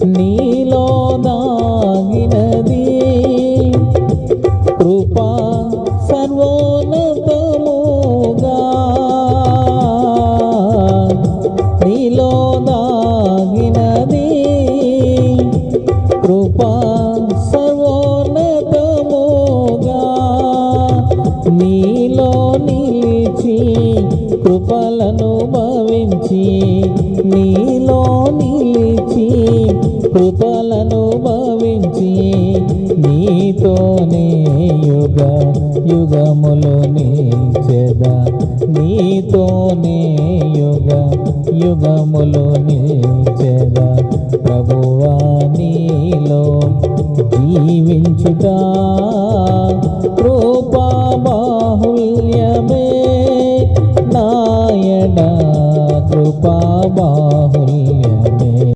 నీలో దాగినది కృపా సర్వోన్నతముగా నీలో దాగినది కృపా సర్వోన్నతముగా నీలో నిలిచి కృపలను భావించి నీలో నిలిచి కృపలను భావించి నీతోనే యుగ యుగములు నిలిచెదా నీతోనే యుగ యుగములు నిలిచెదా ప్రభువా నీలో జీవించుట కృపా బాహుల్యమే